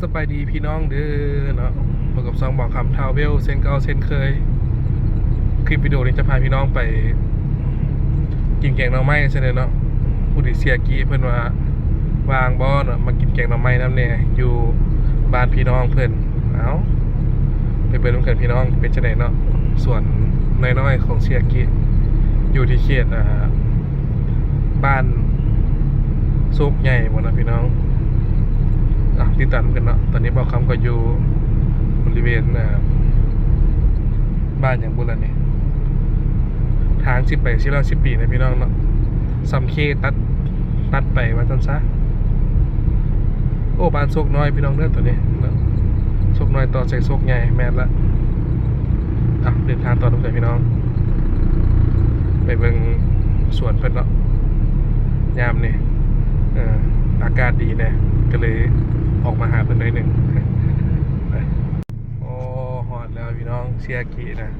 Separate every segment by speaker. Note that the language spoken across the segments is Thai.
Speaker 1: สบายดีพี่น้องเด้อเนาะพบกับซองบอกคำทาวเวลเซนเก่าเซนเคยคลิปวิดีโอนี้จะพาพี่น้องไปกินแกงหน่อไม้ใช่ไหมเนาะผู้ดิเสียกี้เพิ่นว่าวางบ่เนาะมากินแกงหน่อไม้น้ำเนี่ยอยู่บ้านพี่น้องเพิ่นเอาไปเบิ่งนำกันพี่น้องเป็นจังไดเนาะส่วนน้อยๆของเสียกี้อยู่ที่เขตบ้านโซกใหญ่หมดนะพี่น้องติดตามกันเนาะตอนนี้บอกคำก็อยู่บริเวณบ้านอย่างบุรีนี่ทาง10 ไป10 ปีนะพี่น้องเนาะซัมเคตัดไปว่าซั่นซะโอ้บ้านโซกน้อยพี่น้องเด้อตัวนี้เนาะโซกน้อยต่อใส่โซกใหญ่แม่นละเดินทางต่อทุกท่านพี่น้องไปเบิ่งสวนเพิ่นเนาะยามนี่อากาศดีเนี่ยก็เลยออกมาหาเพิ่นหน่อยหนึ่งโอ้ฮอดแล้วพี่น้องเซียกินะ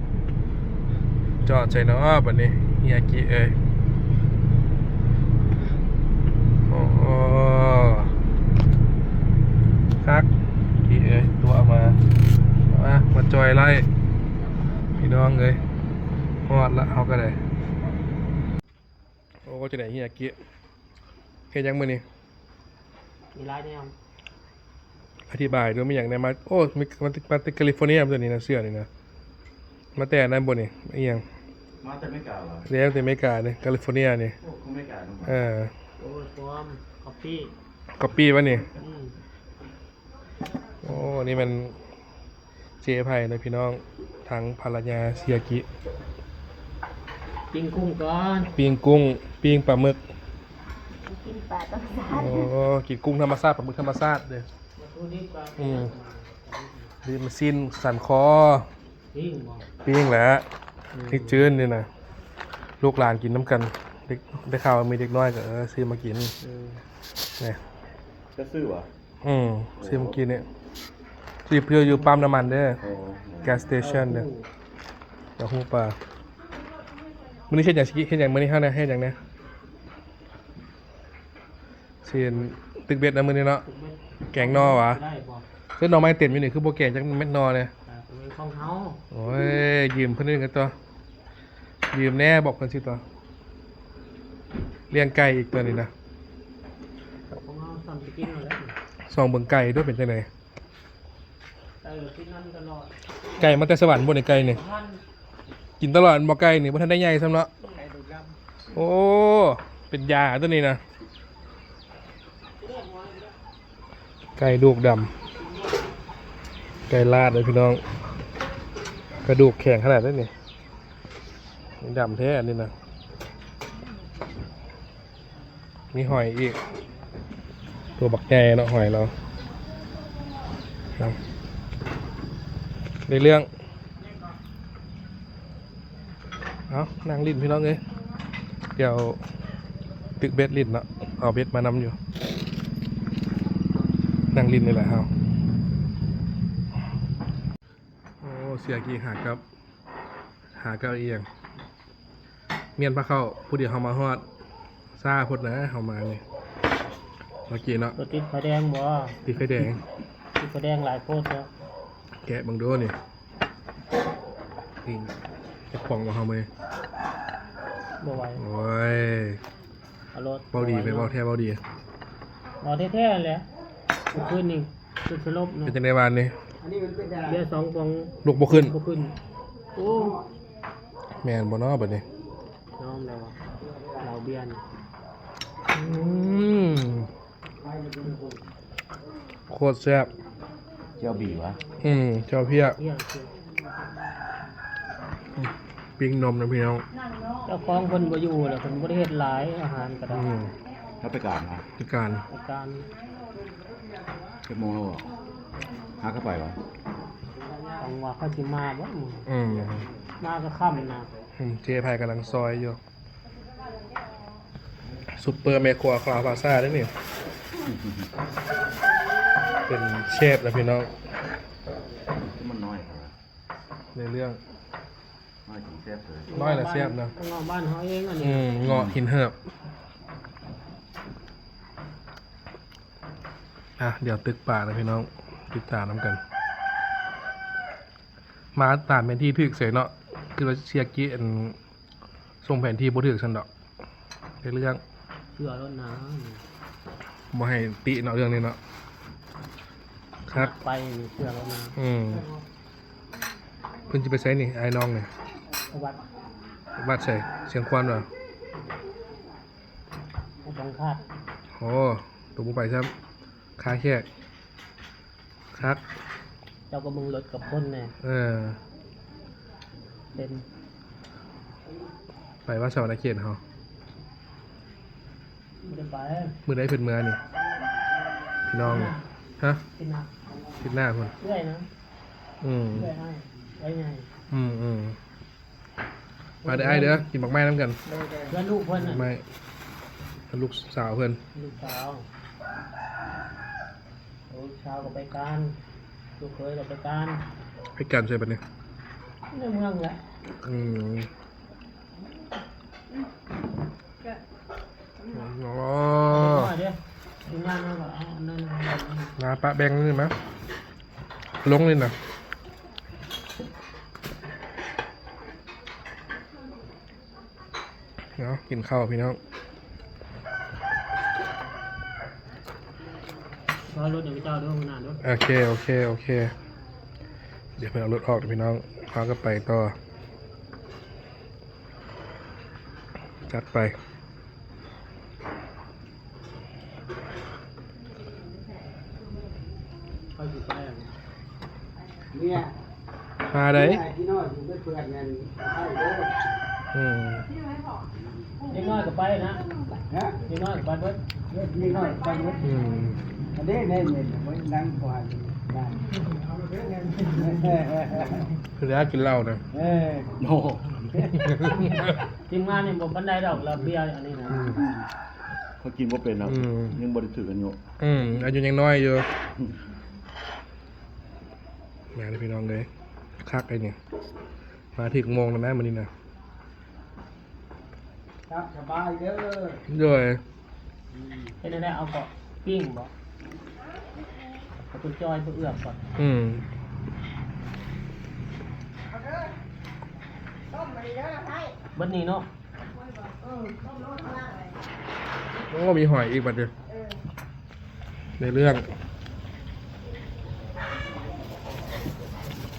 Speaker 1: จอดใจเนาะบัดนี้เฮียกิเอ้ยโอ้คักกิเอ้ยตัวมาจอยไล่พี่น้องเอ้ยฮอดละเฮาก็ได้โอ้ก็จะได้เฮียกิเฮ็ดยังมื้อนี้
Speaker 2: มีลายแนว
Speaker 1: อธิบายด้วยไม่อย่างไรมาโอ้มันติแคลิฟอร์เนียตัวนี้นะเสื้อนี่นะมาแต่นั่นบนนี่ไม่ยัง
Speaker 3: มาแต่ไม่กล่าวเหรอ
Speaker 1: เรียกแต่อเมริกาเนี่ยแคลิฟอร์เนียนี่
Speaker 3: โอ้เขาไม่กล่าว
Speaker 1: โ
Speaker 2: อ้ฟอร์มคอปปี้
Speaker 1: ก๊อปปี้วะนี่โอ้นี่มันเจไพนะพี่น้องทางภรรยาเซียกิ
Speaker 2: ปิ้งกุ้งก่อน
Speaker 1: ปิ้งกุ้งปิ้งปลาหมึก
Speaker 4: กินปลาต้องสาด
Speaker 1: โอ้กินกุ้งธรรมชาติปลาหมึกธรรมชาติเลยดีมาซินสันคอปิ้งแหละนี่จื้นนี่นะลูกหลานกินน้ำกันได้ข่าวมีเด็กน้อยก็ซื้อมากินเนี่ย
Speaker 3: จะซื้อวะ
Speaker 1: ซื้อมากินเนี่ยซื้อเพื่ออยู่ปั๊มน้ำมันเด้อแก๊สสเตชันเด้อเดี๋ยวหูปลามื้อนี้เฮ็ดอย่างมื้อนี้เฮาเนี่ยเฮ็ดอย่างเนี้ยเช่นตึกเบ็ดนะมื้อนี้เนาะแกงนอวะเส้นหน่อไม้เต็มอยู่นี่คือโบแกงจักเม็ดนอเลยโอ้ยยืมเพื่อนกันตัวยืมแน่บอกเพื่อนสิตัวเลี้ยงไก่อีกตัวนี้นะส่องเบิ่งไก่ด้วยเป็นจังไดไก่มาแต่สวรรค์บนไอ้ไก่นี่กินตลอดบ่ไก่นี่บ่ทันได้ใหญ่ซ้ำเนาะโอ้เป็นยาตัวนี้นะไก่ดูกดำไก่ลาดเลยพี่น้องกระดูกแข็งขนาดนั้นนี่ดำแท้อันนี้นะมีหอยอีกตัวบักแก่เนาะหอยเราในเรื่องเอานั่งลิ้นพี่น้องเลยเดี๋ยวตึกเบ็ดลิ้นเนาะเอาเบ็ดมานำอยู่นั่งลิ้นนี่แหละครับโอ้เสียกี่หากับเอียงเมียนพระเข้าผู้เดียวเขามาฮอดซาพดนะเขามาเนี่ยเมื่อกี้เนาะ
Speaker 2: ติดไฟแดงบ่
Speaker 1: ติดไฟแดง
Speaker 2: หลายโพดแล้ว
Speaker 1: แกะบังดูนี่จะป่องมาเขาไหม
Speaker 2: บ่ไหว
Speaker 1: โอ้ยเบาดีไปเบาแท้เบาดี
Speaker 2: แท้ๆเลยขึ้นนี่สุดสลบ
Speaker 1: เนาะเป็นจังได๋บานนี่
Speaker 2: เบียร์2ปอง
Speaker 1: ลูกบ่ขึ้น
Speaker 2: โอ้
Speaker 1: แม่นบ่เนาะบัดนี้
Speaker 2: น้องแล้วเราเบียร์
Speaker 1: โคตรแซ่บ
Speaker 3: เจ้าบีวะ
Speaker 1: เจ้าเพี้ยปิ้งนมนะพี่น้อง
Speaker 2: เจ้าของคนบ่อยู่แล้วคนบ่ได้เฮ็ดหลายอาหารก็ได้
Speaker 3: ถ้าไปการนะ
Speaker 1: ไปการ
Speaker 3: จะมองเราหาเข้าไปวะ
Speaker 2: ต้องว่าเขาสิมาบ่มาก็ค่ำนะ
Speaker 1: เจไพกำลังซอยอยู่ซุปเปอร์แมคครัวคลาพาซ่าด้วยนี่เป็นเชฟนะพี่น้อง
Speaker 3: มันน้อย
Speaker 1: ในเรื่อง
Speaker 3: น้อยถึงเชฟเลย
Speaker 1: น้อยละเชฟนะ
Speaker 2: เงาะบ้านเขาเองอันนี้
Speaker 1: เงาะหินเหิบ เดี๋ยวตึกป่านะพี่น้องติดตามน้ำกัน มาตามแผนที่ถึกเสยเนาะคือเราเชียร์กี้ส่งแผนที่บ่ถึกฉันดอกในเรื่อง
Speaker 2: เชื่อรถน้
Speaker 1: บ่ให้ติเนาะเรื่องนี้เนาะ
Speaker 2: ำ
Speaker 1: ครับ
Speaker 2: ไปนี่เชื่อรถน้
Speaker 1: เพิ่นจะไปใช้นี่ไอ้น้องนี่
Speaker 2: ำวัด
Speaker 1: บ้านใส่เชียงควันเหรอ
Speaker 2: ไม่ต้องคาด
Speaker 1: โอ้ตัวบ่ไปซ้ำค้าแค่คัก
Speaker 2: เจ้าก็มึงรถกับคนเนี่ย เป็น
Speaker 1: ไปว่าสวรรค์เขตเฮา
Speaker 2: ไม่ได้ไป
Speaker 1: มื้อใดเพิ่นเมื่อนี่พี่น้องนี่ฮะ
Speaker 2: กินน้
Speaker 1: ทิศหน้าเพิ่น
Speaker 2: ำเรื่อยนะ
Speaker 1: อืม
Speaker 2: เรื่อยให้ไว้ไง
Speaker 1: มาเด้อไอ้เด้อกินบักไม้น้ำกัน
Speaker 2: เพื่อนลูกเพื่อน
Speaker 1: บั
Speaker 2: น่ะ
Speaker 1: กไม้ลูกสาวเพิ่น
Speaker 2: ลูกสาวลูกสาวก็ไปการลูกเคยก็ไปการ
Speaker 1: ให้กันใช่ปะเนี่ย
Speaker 2: ในเมืองแหละ
Speaker 1: อืมอ๋อ
Speaker 2: เดี๋ยวทีมงานมาก็เอาอันนั่น
Speaker 1: นาปะแบงนี่มั้ยลงเลยนะเนาะกินข้าวพี่น้อง
Speaker 2: รอรถเดี๋ยวไปเจ้าด้วยนานด้วย
Speaker 1: โอเค เดี๋ยวไปเอารถออกเดี๋ยวพี่น้องพาก็ไปต่อ จัดไป
Speaker 2: ค่อยสิไปอ่ะ
Speaker 5: เนี่ย
Speaker 1: มาได้
Speaker 5: ที่น้อยอยู่เป็นเพื่อนกันให้เด้อ
Speaker 1: อืม
Speaker 2: เด็กน้อยก็ไปนะ
Speaker 5: ฮะ
Speaker 2: เด็กน้อยก็ไปเบิด
Speaker 5: เด็กนี่น้อยไปหมด
Speaker 1: อืม
Speaker 5: อันนี้เนี่ยมันนั่งกว่าได้
Speaker 1: คือแล้วกินเหล้านะ
Speaker 5: เออ
Speaker 3: โอ้
Speaker 2: ทีมงานนี่บอกบันไดดอกเราเบียร์อันนี้นะ
Speaker 3: เขากินว่าเป็นนะยังบริสุทธิ์กันอยู่
Speaker 1: อายุยังน้อยอยู่แม่เลยพี่น้องเลยคักไอ้เนี่ยมาถึงโมงแล้วนะมันนี่นะครับ
Speaker 5: สบายเด้อ
Speaker 1: ด้วย
Speaker 2: เห็นได้เอาเกาะปิ้งบอกเอาตัวจอยตัวเอือกก่อน
Speaker 1: อืม
Speaker 2: เบิดนี้เนาะ
Speaker 1: แล้วก็มีหอยอีกบัดเดียวในเรื่อง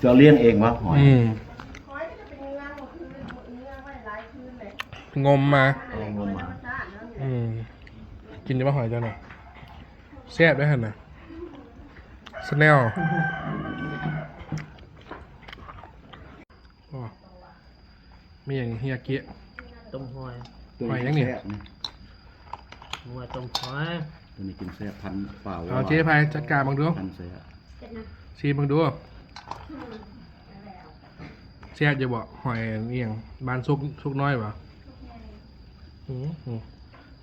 Speaker 3: จะเลี้ยงเองวะหอย
Speaker 1: งมมา
Speaker 3: เอาลงมา
Speaker 1: กินจะมาหอยเจ้าหน่อยแซ่บด้วยหันน่ะสแนลอ๋อมีอย่างเฮียเกี้ย
Speaker 2: ต้มหอย
Speaker 3: ตัว
Speaker 1: หอยยั
Speaker 3: นี้
Speaker 1: งนี่
Speaker 3: แซ่บนี่
Speaker 2: หัวต้มหอย
Speaker 3: ตัวนี้กินแซ่บพันเปล่า
Speaker 1: เอาเจ๊พายจัดการบังดู
Speaker 3: พันแซ่บ
Speaker 1: ซีบังดูแซ่บจะบอกหอยนี่อย่างบานซุกน้อยป่ะ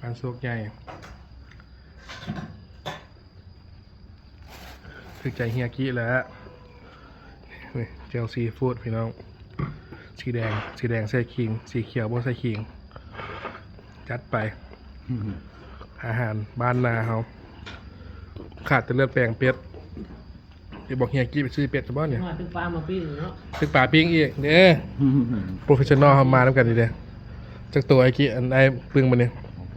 Speaker 1: บานซุกใหญ่ถึกใจเฮียกี้แล้วนี่เจลซีฟู้ดพี่น้องสีแดงใส่ขิงสีเขียวบ่ใส่ขิงจัดไปอาหารบ้านนาเขาขาดแต่เลือดแปลงเป็ดเดี๋ยวบอกเฮียกี้ไปซื้อเป็ดจะบ้านเนี่ย
Speaker 2: หอยตึกปลามาปิ้งเนาะ
Speaker 1: ตึกป่าปิ้งอีกเด้อโปรเฟชชั่นอลเขามาแล้วกันดีเด้อจากตัวไอ้กี้อันไอ้ปึ้งมาเนี่ย
Speaker 3: โอเค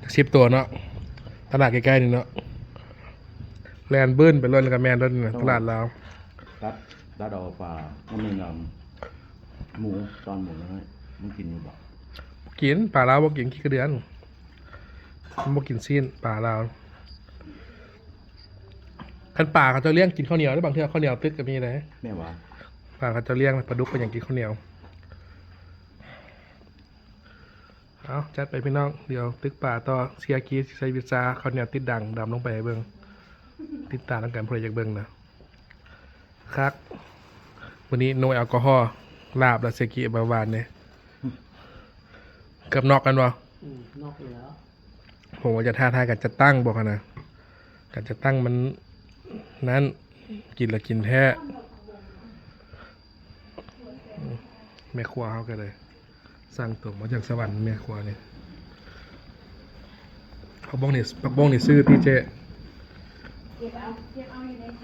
Speaker 1: จาก10ตัวเนาะตลาดใกล้ๆนี่เนาะแลนเบิ้ลไปร่นกับแมนร่นน่ะตลาดลาว
Speaker 3: ตัดเอาปลาอันหนึ่งหมูตอนหมูนะฮะมันกินอยู่บ่
Speaker 1: กินปลาลาวบ่กินขี้กระเดือนมันบ่กินซีนปลาลาวคันปลาเขาจะเลี้ยงกินข้าวเหนียวได้บางเทื่อข้าวเหนียวตึกก็มีนะ
Speaker 3: แม่ว่า
Speaker 1: ปลาเขาจะเลี้ยงปลาดุกก็อย่างกินข้าวเหนียวเอาจัดไปพี่น้องเดี๋ยวตึกปลาต่อเสียกีใส่วิซาข้าวเหนียวติดดังดำลงไปให้เบิ่งติดตามกันเพื่ออยากเบิ่งนะครับวันนี้โนแอลกอฮอล์ลาบและเสียกีบาวานเนี่ยเกือบนอกกันวะ
Speaker 2: นอกอยู่แล้ว
Speaker 1: ผมว่าจะท่าทายกันจะตั้งบอกกันนะกันจะตั้งมันนั้นกินละกินแท้แม่ครัวเขากันเลยสร้างตัวมาจากสวรรค์แม่ครัวนี่ผักบ้งนี่ซื้อที่เจ๊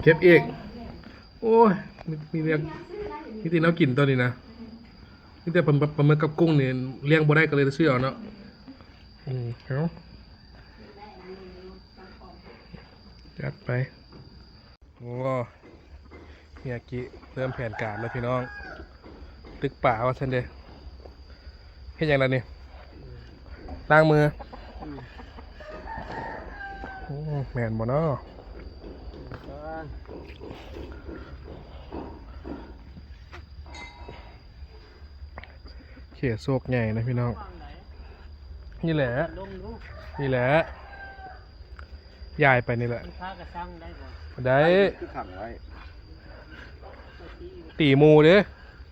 Speaker 1: เก็บอีกโอ้ยมีเรื่องมีตีน้ำกินตัวนี้นะนี่แต่ปลาหมึกกับกุ้งเนี่ยเลี้ยงบ่ได้ก็เลยซื้อเอาเนาะเอาจัดไปโอ้เฮียกิเริ่มแผนการแล้วพี่น้องตึกป่าว่าฉันเด้เฮ็ดอย่างไรนี่ล้างมือแม่นบ่เนาะเขียโซกใหญ่นะพี่น้องนี่แหละ
Speaker 2: ลงดู
Speaker 1: นี่แหละยายไปนี่แหละ
Speaker 2: ค้ากระซังได้บ่
Speaker 1: ได้
Speaker 3: คือขังไว้
Speaker 1: ตีหมูเด้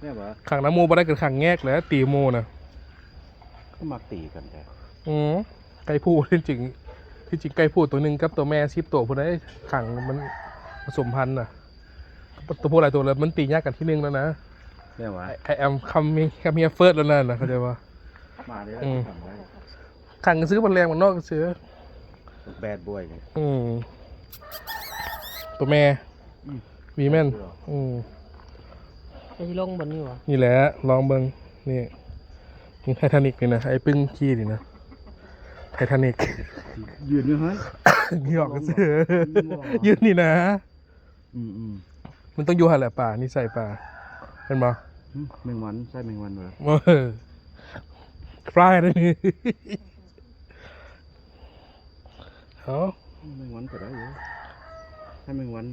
Speaker 3: เนี่ยบ่
Speaker 1: ขังน้ำหมูบ่ได้เกิดขังแงกแล้วตีหมูนะ
Speaker 3: ก็มาตีกันแต่
Speaker 1: ไก่พูที่จริงไก่พูตัวหนึ่งกับตัวแม่10ตัวพวกนั้นขังมันผสมพันธุ์น่ะตัวผู้หลายตัวแล้วมันตียากกันที่นึงแล้วนะ
Speaker 3: เนี่ยบ่
Speaker 1: ไอแอมคัมเฮียเฟิร์สแล้วนั่นนะเข้าใจป่ะ
Speaker 3: มาได้ขังไว้
Speaker 1: ขังซื้อมันแรงมันนอกก็ซื้อ
Speaker 3: แบดบอยเนี่ย
Speaker 1: ตัวแม่วีแมน
Speaker 2: จะลงบนนี้วะ
Speaker 1: นี่แหละลองเบิ้งนี่ไททานิกนี่นะไอ้ปึ้งขี้นี่นะไททานิก
Speaker 3: ยืนอยู่เฮ้ย
Speaker 1: นี่ออกก็ซื้อยืนนี่นะ มันต้องอยู่หันแหละป่านี่ใส่ป่าเห็นปะ
Speaker 3: แมงวันใช่แมงวันเหรอ
Speaker 1: ฟรายเลยนี่เอา
Speaker 3: แมงวันก็ได้อยู่ใช่แมงวัน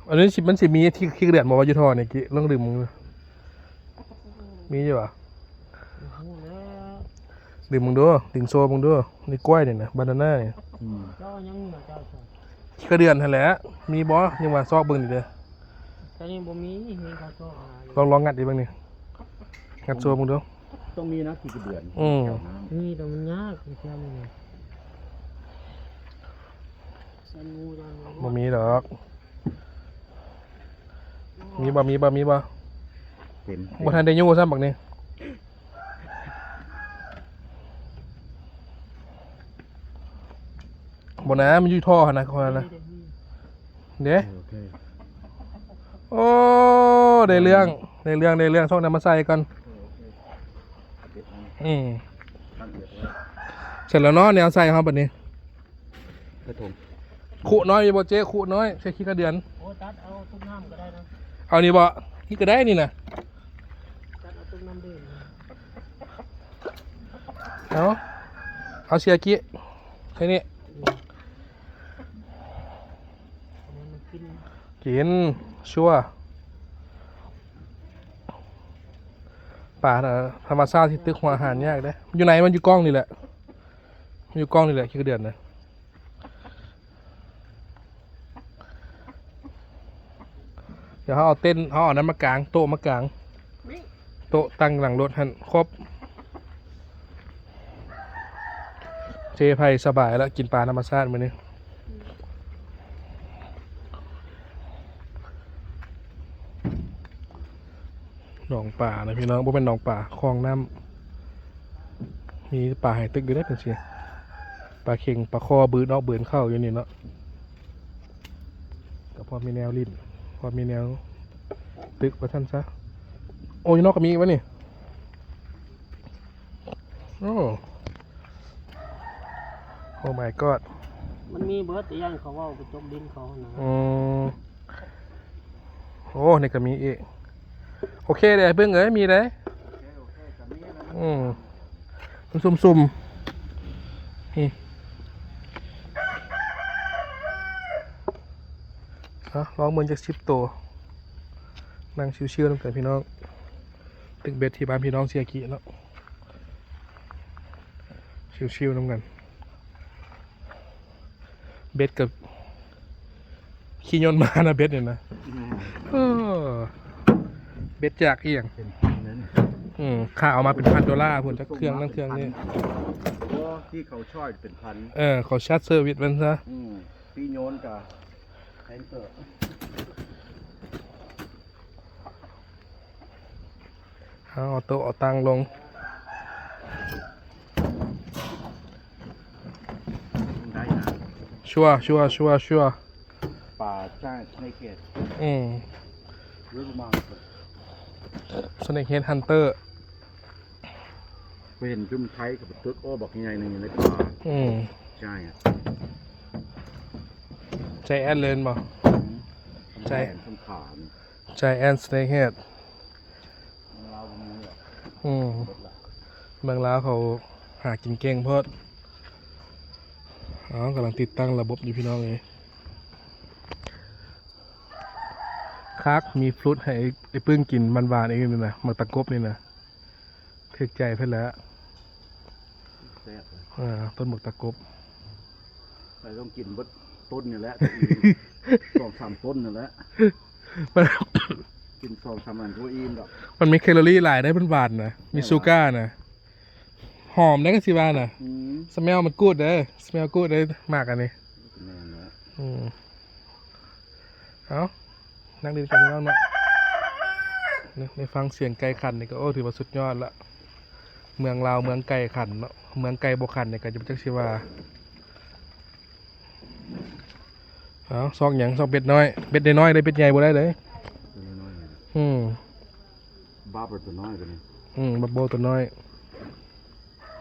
Speaker 1: อันนี้มันสิมีที่ขี้เดือดมาว่าอยู่ท่อเนี่ยกี่เรื่องดื่มมึงมีอยู่ปะดื่มมึงดูดื่มโซ่มึงดูนี่กล้วยเนี่ยนะบานาน่าเนี่ย
Speaker 2: เจ้ายังเหนือเจ้าใช่
Speaker 1: ขี้กระเดือนหั่นแหละมีบอยังว่าซอกเบิ่งดิเด้อ
Speaker 2: แต่นี่บ่มีเขาโซ่หา
Speaker 1: ลองงัดดิเบิ่งนี่งัดโซ่มึงดู
Speaker 3: ต้องมีนะกี่เดือน
Speaker 2: นี่แต่มันยากแค่นี้สันงูจัง
Speaker 1: บ่มีดอกมีบ่
Speaker 3: เป็น
Speaker 1: บ่ทันได้อยู่ซ้ำบักนี่บ่นะมันอยู่ท่อหั่นนะคนนะเด้
Speaker 3: โอเค
Speaker 1: โอ้ได้เรื่องช่องนั้นมาใส่ก่อนเสร็จแล้วเนาะแนวใส่ครับบัดนี้
Speaker 3: กระทง
Speaker 1: ขุน้อยมีบ่เจ๊ขุน้อยใช้ขี้กระเดือน
Speaker 2: โอ้ตัดเอาตุ้มน้ำก็ได้นะ
Speaker 1: เอานี่บ่ขี้ก็ได้นี่นะ
Speaker 2: ตัดเอาตุ้มน้ำดื่ม
Speaker 1: เอาเชียร์กี้แค่นี้
Speaker 2: มันกิน
Speaker 1: กินชัวร์ป่าธรรมชาติที่ตึกหัวอาหารยากเด้อยู่ไหนมันอยู่กล้องนี่แหละมันอยู่กล้องนี่แหละขี้กระเดือนนะเดี๋ยวเขาเอานั้นมากางโต๊ะมากางโต๊ะตั้งหลังรถหันครบเจไพสบายแล้วกินปลาธรรมชาติมื้อนี้หนองป่านะพี่น้องบ่เป็นหนองป่าคลองน้ำมีป่าไหตึกอยู่ได้เป็นเสียปลาเข่งปลาคอบืนเนาะบืนเข้าอยู่นี่เนาะก็พอมีแนวลิ้นพอมีแนวตึกว่าท่านซะโอ้ยนอกก็มีอีกวะนี่โอ้ my god
Speaker 2: มันมีเบิร์ดแต่ยังเขาว่าไปจมดินเขานะ
Speaker 1: โอ้นี่ก็มีอีกโอเคเดี๋ยวเพิ่งมีเลยมันซุ่มลองมือจาก10 ตัวนั่งชิวๆน้ำกันพี่น้องตึกเบ็ดที่บ้านพี่น้องเสียกี้แล้วชิวๆน้ำกันเบ็ดกับขี้ยนต์มานะเบ็ดเนี่ยนะเบ็ดจากเอียง
Speaker 3: เป็นพันนั้น
Speaker 1: ค่าเอามาเป็น$1,000พุ่นจากเครื่องนั่นเครื่องนี่
Speaker 3: ที่เขาช่อยเป็นพัน
Speaker 1: เขาชาร์จเซอร์วิสมันซะ
Speaker 3: ปีโยนกับแทงเกอร์
Speaker 1: เอาโต๊ะเอาตังลง
Speaker 3: ได้นะ
Speaker 1: ชัวร์
Speaker 3: ใช่ในเขต รู้ประมาณ
Speaker 1: Snake Head Hunter
Speaker 3: ไปเห็นจุ่มไทยกับตึกโอ้บอกยังไงหนึ่งในป่าใช่อ่ะ
Speaker 1: Giant เลยบ่
Speaker 3: ใช่คำขาม
Speaker 1: Giant Snake Head
Speaker 3: เราตรงนี้หรอก
Speaker 1: เมืองลาวเขาหากินเก่งเพราะกำลังติดตั้งระบบอยู่พี่น้องเลยคักมีฟรุตให้ไอ้ปึ้งกินมันหวานเองนี่นะหมักตะกบนี่นะถึกใจเพื่อนแล้ว
Speaker 3: แซ่บเลย
Speaker 1: ต้นหมักตะกบ
Speaker 3: แต่ต้องกินบดต้นนี่แหละ 2-3 ต้นนี่แหละ
Speaker 1: มัน
Speaker 3: กิน2-3 อันก็อิ่มดอก
Speaker 1: มันมีแคลอรี่หลายได้มันหวานนะมีซูก้านะหอมได้ก็สิบ้านะสเมลมันกูดเด้อสเมลกูดได้มากอันนี้
Speaker 3: แม่นแล้ว
Speaker 1: เอานั่งดีกันพี่น้องเนาะในฟังเสียงไก่ขันนี่ก็โอ้ถือว่าสุดยอดละเมืองลาวเมืองไก่ขันเนาะเมืองไก่บกขันเนี่ยก็จะเป็นจักชีวาเอาซองหยังซองเป็ดน้อยเป็ดน้อยได้เป็ดใหญ่บ่ได้เลย
Speaker 3: ตัวน้อยๆบ้าตัวน้อยกันนี่
Speaker 1: บับโบตัวน้อย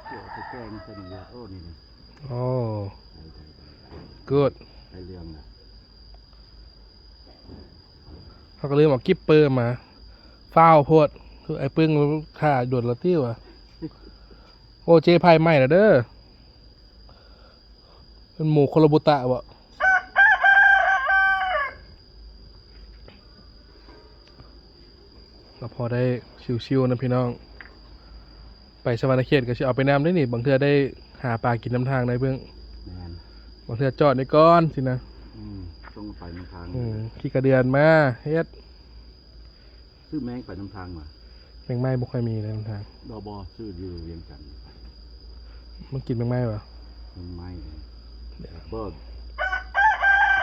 Speaker 3: เกี่ยวกับแกงเส้นเยอะโอ้นี่
Speaker 1: โอ้ good
Speaker 3: ไอเรื่องนะ
Speaker 1: เขาก็เริ่มเอากิปเปอร์มาฟ้าวโพดคือไอ้ปึ้งข่าด่วนละติ้วอ่ะโอเจไพ่ใหม่ละเด้อเป็นหมูโคโรบุตะวะเราพอได้ชิวๆนะพี่น้องไปสวรรณเขตก็จะเอาไปน้ำได้นี่บางเทื่อได้หาปลากินน้ำทางได้เพิ่ง
Speaker 3: แมน
Speaker 1: บางเทื่อจอดในก้อนสินะ
Speaker 3: ต้องไปน้ำทาง
Speaker 1: ขี้กระเดือนมาเฮ็ด
Speaker 3: ซื้อแมงไปน้ำทางมา
Speaker 1: แมงไม้บ่ค่อยมีเลยน้ำทาง
Speaker 3: ดอบอซื้ออยู่เวียงจันทน์
Speaker 1: มันกินแมงไม้ปะ
Speaker 3: มันไม่เบิร์ด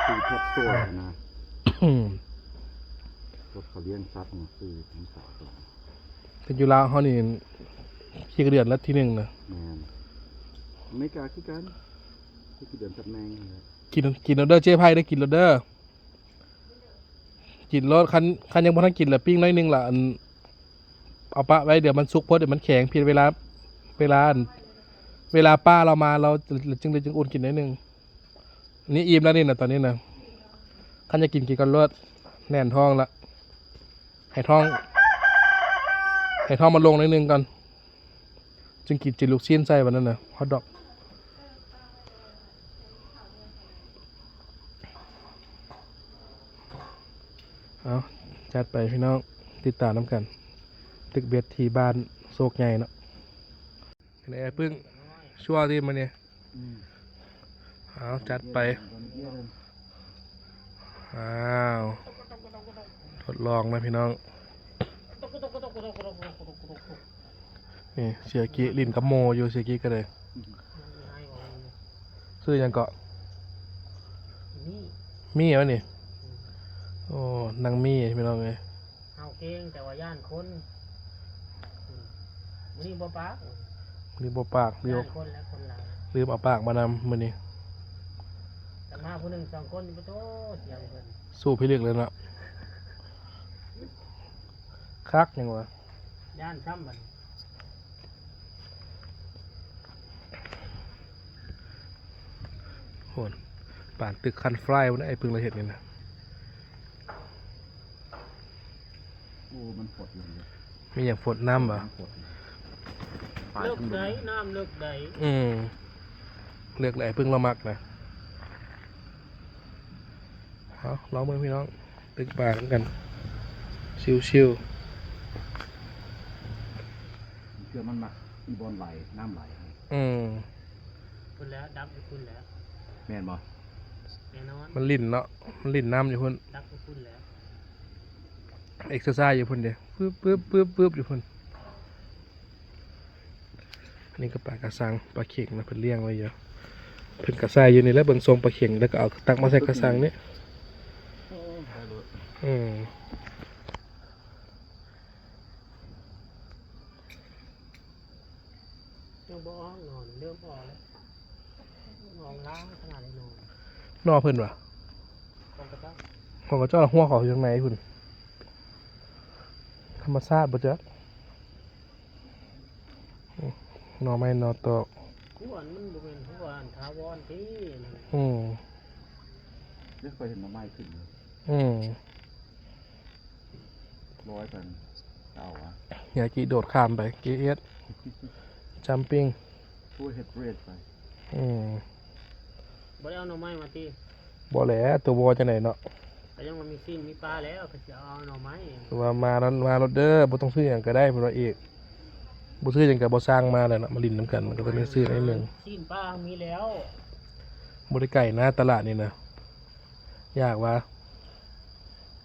Speaker 3: ซื้อทุกตัวนะรถเขาเลี้ยงซัดมาซื้อทั้งสามตัว
Speaker 1: แต่อยู่ลาวเขานี่ขี้กระเดือนละที่หนึ่งนะ
Speaker 3: แมนอเมริกาคือกันที่เดินจับแมงเลย
Speaker 1: กินโรเดอร์เจ๊ไพ่ได้กินโรเดอร์กินรถคันยังบ่ทันกินละปิ้งน้อยนึงละอันเอาปะไว้เดี๋ยวมันสุกเพราะเดี๋ยวมันแข็งเพียงเวลาป้าเรามาเราจึงอุ่นกินนิดนึงนี่อิ่มแล้วนี่นะตอนนี้นะคันจะกินกันรถแน่นท้องละให้ท้องมันลงนิดนึงก่อนจึงกินจิลูกชิ้นใส่วันนั้นนะฮอทดอกเอาจัดไปพี่น้องติดตามน้ำกันตึกเบ็ดที่บ้านโศกใหญ่เนาะไอ้พึ่งชั่วที่มันเนี่ยเอาจัดไปอ้าวทดลองนะพี่น้องนี่เสียกี้ลินกับโมอยู่เสียกี้ก็เลยซื้อยังเกาะมี่วะนี่โอ้นางมี่พี่น้องเลย
Speaker 2: เอาเก่งแต่ว่าย่านคนนี่บ่ปาก
Speaker 1: ลืมเอาปากลืม
Speaker 2: ย่านคนและคนหลาย
Speaker 1: เอาปากมานำมือนี้
Speaker 2: แต่มาผู้หนึ่ง2 คนบ่โตเสียงเพิ่น
Speaker 1: สู้พี่เลือกเลยเนาะคักยังวะ
Speaker 2: ย่านซ้ำบัด
Speaker 1: โหนป่านตึกคันฟลายวะนะไอ้พึ่งเราเห็นนี่นะ
Speaker 3: โอ้มันปวดเลย
Speaker 1: มีอย่างฝนน้ำปะ
Speaker 3: ปวด
Speaker 2: เลิกใดน้ำเลิกใด
Speaker 1: เลือกเลยไอ้พึ่งเรามักนะเอาลองมือพี่น้องตึกป่ากันชิว
Speaker 3: เชื่อมันหนักอีบอลไหลน้ำไหล
Speaker 2: คุณแล้วดับไปคุณแล้ว
Speaker 3: แม่นบ่
Speaker 2: แน่นอน
Speaker 1: มันลิ่นเนาะมันลิ่นน้ำอยู่พุ่น
Speaker 2: ดับไปคุณแล้ว
Speaker 1: เอ็กซ์ไซส์อยู่พุ่นเดียวปึ๊บอยู่พุ่นอันนี้ก็ปลากระสังปลาเข่งนะเพิ่นเลี้ยงไว้เยอะเพิ่นกระซายอยู่นี่แล้วเบิ่งทรงปลาเข่งแล้วก็เอาตักมาใส่กระสังนี่
Speaker 2: ยังบ่ออกนอนเริ่มออกแล้วนอนล้างขนาดไหนนอน
Speaker 1: นอเพิ่นวะ
Speaker 2: กองกระตั้ง
Speaker 1: ของกระเจ้าหัวเขาอยู่ข้างในคุณธรรมชาติบ่จ๊ะหน่อไม้หน่อตอก
Speaker 2: หัวมันบ่เป็นหัวอันถาวรที่
Speaker 3: เรียกไปเห็นน้ำไม้ขึ้นเลย ร้อยพันเอาวะ
Speaker 1: อย่ากี่โดดข้ามไปกี่เอสจัมปิ้ง
Speaker 3: พูดเฮดเรดไป
Speaker 2: บ่ได้เอาหน่อไม้มาตี
Speaker 1: บ่แหละตัวบ่จังไดเนาะ
Speaker 2: แต่ยังมันมีซีนมีปลาแล้วก็จะเอาหน่อไม้
Speaker 1: ว่ามาแล้วมารถเด้อบ่ต้องซื้อหยังก็ได้พุ่นว่าเอกบ่ซื้อหยังก็บ่สร้างมาแล้วเนาะมาลิ้นนํกันมันก็ต้องได้ซื้อนิดนึง
Speaker 2: ซีนปลามีแล้ว
Speaker 1: บ่ได้ไก่นะตลาดนี่นะยากว่า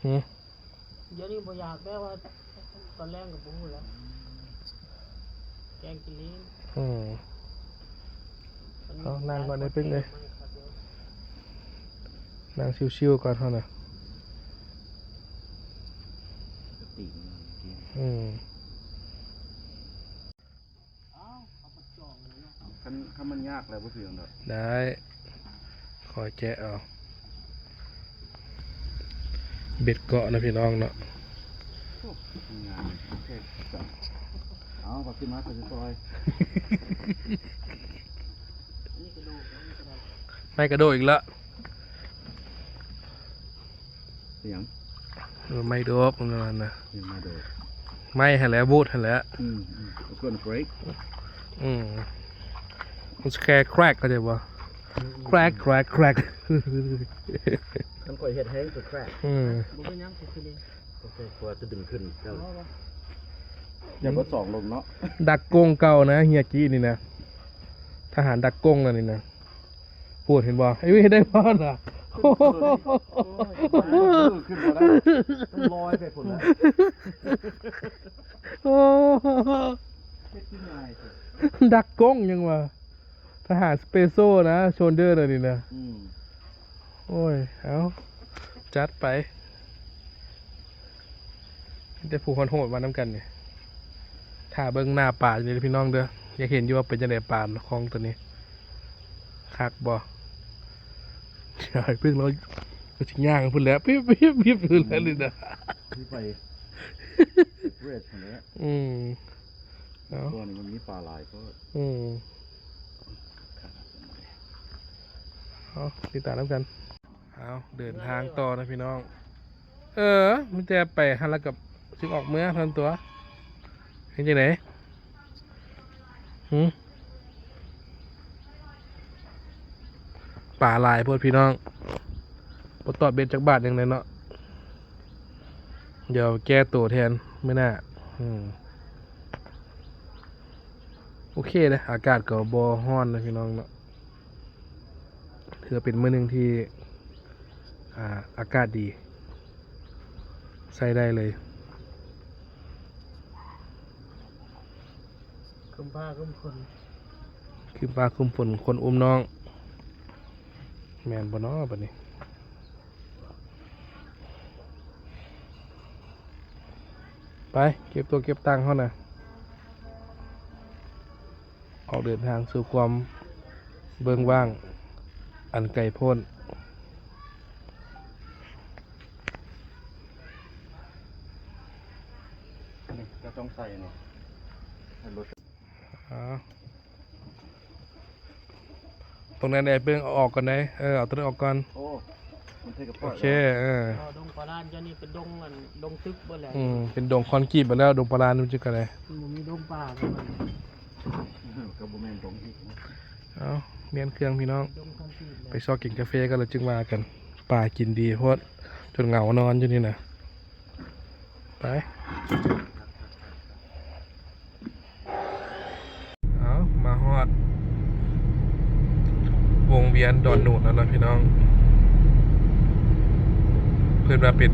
Speaker 1: หึ
Speaker 2: เดี๋ยวนี้บ่อยากได้ว่าตอนแรกกับบ่ฮู้แล้วแกงกินลิ้น
Speaker 1: เอานั่งก่อนได้ปึ๊กเลยนั่งชิวๆก่อนเท่าน่ะ
Speaker 3: สติมันเมื่อกี้ คันมันยากแล้วบ่เพียงดอก
Speaker 1: ได้คอยแกะเอาเบ็ดเกาะนะพี่น้องเนาะ
Speaker 3: งานโอเคจ้ะเอาขอบคุณมากครับซอย
Speaker 2: อันนี้กระดูกอันนี้กระดูก
Speaker 1: ไม่กระโดดอีกละ
Speaker 3: เสียง
Speaker 1: ไม่โดบนั่นนะ
Speaker 3: ยังมาโดด
Speaker 1: ไม่หันแล้วบูดหันแล้ว
Speaker 3: แล้วก็เบรก
Speaker 1: มันแค่แครกก็ได้บ่แครก
Speaker 3: ต้องคอยเฮ็ดแห้งตัวแครก
Speaker 2: บ่เป็นหยังคือนี่
Speaker 3: โอเคกว่าจะดึงขึ้นเจ้า
Speaker 2: เอาบ่
Speaker 3: อย่าเพิ่งสองลงเนาะ
Speaker 1: ดักกงเก่านะเฮียกี้นี่นะทหารดักกงนั่นนี่นะพูดเห็นบ่ไอ้วิได้บ่น่ะ
Speaker 3: ขึ้นมาแล้วต้องลอยไปผลแล้วเฮ็ดง่ายสิ
Speaker 1: ดักกงยังวะทหารสเปโซนะโชนเดอร์นั่นนี่นะโอ้ยเอาจัดไปได้ผูกคอนโหดมาน้ำกันเนี่ยถ้าเบิ้งหน้าป่าอยู่นี่พี่น้องเด้ออยากเห็นอยู่ว่าเป็นจังไดป่าคลองตัวนี้คักบ่ใช่เพิ่งเราชิย่างพุ่นแล้วปิ๊บอยู่แล้วเลยนะ
Speaker 3: ที่ไปเรดคนนี้
Speaker 1: เอา
Speaker 3: ตัวนี้มันมีปลาหลายก็
Speaker 1: เอาติดตามน้ำกันเอาเดินทางต่อนะพี่น้องมันจะไปฮันละกับซึ่งออกเมื่อทันตัวเห็นจังไหนป่าลายพวกพี่น้องปตอดเบ็ดจากบาทอย่างไรเนาะเดี๋ยวแก้ตัวแทนไม่น่าโอเคเลยอากาศก็บ่ฮ้อนนะพี่น้องเนาะถือเป็นมื้อหนึ่งที่อากาศดีใส่ได้เลย
Speaker 2: คุมผ้าคุมคน
Speaker 1: คือปลาคุมฝนคนอุ้มน้องแมนบ่เนาะบัดนี้ไปเก็บตัวเก็บตังค์เขาน่ะออกเดินทางสู่ความเบิ่งว่างอันไกลโพ้น
Speaker 3: นี่ก็ต้องใส่เนี่ยให้รถ
Speaker 1: ตรงนั้นไอ้เบิ่งเอาออกก่อนได้เอาตัวนั้นออกก่อน
Speaker 3: โอ้มันเท่กับ
Speaker 1: โอ
Speaker 3: ปล่อย
Speaker 1: เค
Speaker 2: ดงปลาลานเจ้านี่เป็นดงอันดงตึกบ่แหละ
Speaker 1: เป็นดงคอนกรีตมาแล้วดงปลาลานมันจะกันเลย
Speaker 2: มันมีดงป่าก็มัน
Speaker 3: กับโบแมนตรงที่
Speaker 1: เอาเมียนเครื่องพี่น้อง
Speaker 2: ดงคอนกรีตแห
Speaker 1: ไป
Speaker 2: ละ
Speaker 1: ซอกกินกาแฟกันแล้วจึงมากันป่ากินดีเพราะจนเหงานอนอยู่นี่นะไปเอามาฮอดวงเวียนดอนหนูดแล้วนะพี่น้องเพื่อนมาเป็น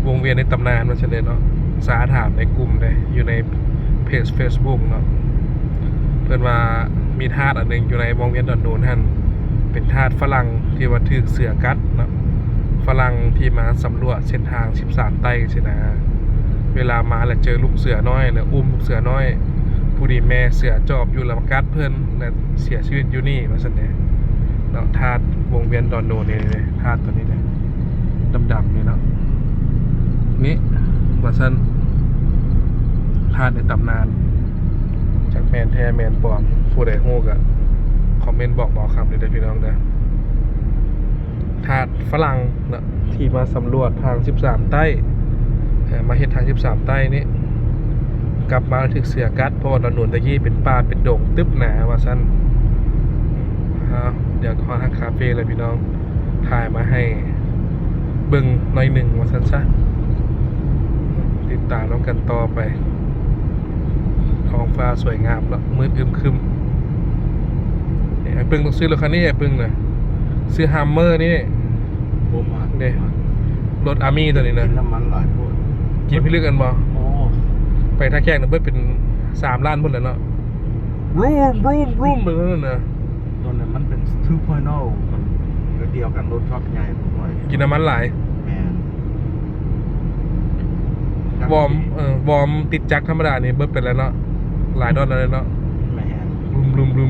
Speaker 1: วงเวียนในตำนานมาเฉลยเนาะสาถามในกลุ่มเลยอยู่ในเพจ Facebook เนาะเพื่อนว่ามีธาตุอันหนึ่งอยู่ในวงเวียนดอนหนูดท่านเป็นธาตุฝรั่งที่ว่าถือเสือกัดเนาะฝรั่งที่มาสำรวจเส้นทาง13ไต้สินะเวลามาแล้วเจอลูกเสือน้อยแล้วอุ้มลูกเสือน้อยผู้ดีแม่เสือจอบอยู่แล้วมากัดเพื่อนและเสียชีวิตอยู่นี่มาสันเดเนาะธาตุวงเวียนดอนหนูดนี่ธาตุตัวนี้เลย ดำๆนี่เนาะนี่ว่าซั่นธาตุในตำนานจากแมนแท้แมนปลอมผู้ใดฮู้ก็คอมเมนต์บอกคำเด้อพี่น้องเด้อธาตุฝรั่งเนาะที่มาสำรวจทาง13ใต้มาเฮ็ดทาง13ใต้นี่กลับมาถึกเสือกัดเพราะว่าถนนตะกี้เป็นป่าเป็นดงตึบหนาว่าซั่นเดี๋ยวขอทางคาเฟ่เลยพี่น้องถ่ายมาให้เบิ่งหน่อยหนึ่งว่าซั่นซะติดตามน้องกันต่อไปท้องฟ้าสวยงามแล้วมืดอึมครึมไอ้ปึ้งต้องซื้อรถคันนี้ไอ้ปึ้งน่ะซื้อฮัมเมอร์นี่
Speaker 3: โอ้มา
Speaker 1: เด้รถอาร์มี่ตัวนี้นะ
Speaker 3: กินน้ำมันหลายพวก
Speaker 1: กินพี่ลึกกันบ่
Speaker 3: โอ้
Speaker 1: ไปท่าแขกนะเบิดเป็น3 ล้านพุ่นแล้วเนาะรูมแบบนั้นน่ะ
Speaker 3: ตัวนั้นมันเป็น 2.0 เดียวกันรถทรัคใหญ่ผมว่า
Speaker 1: กินน้ำมันหลาย
Speaker 3: แม่น
Speaker 1: วอร์มติดจักรธรรมดานี่เบิดเป็นแล้วเนาะหลายดอลลาร์เลยเนาะ
Speaker 3: แม่น
Speaker 1: รุม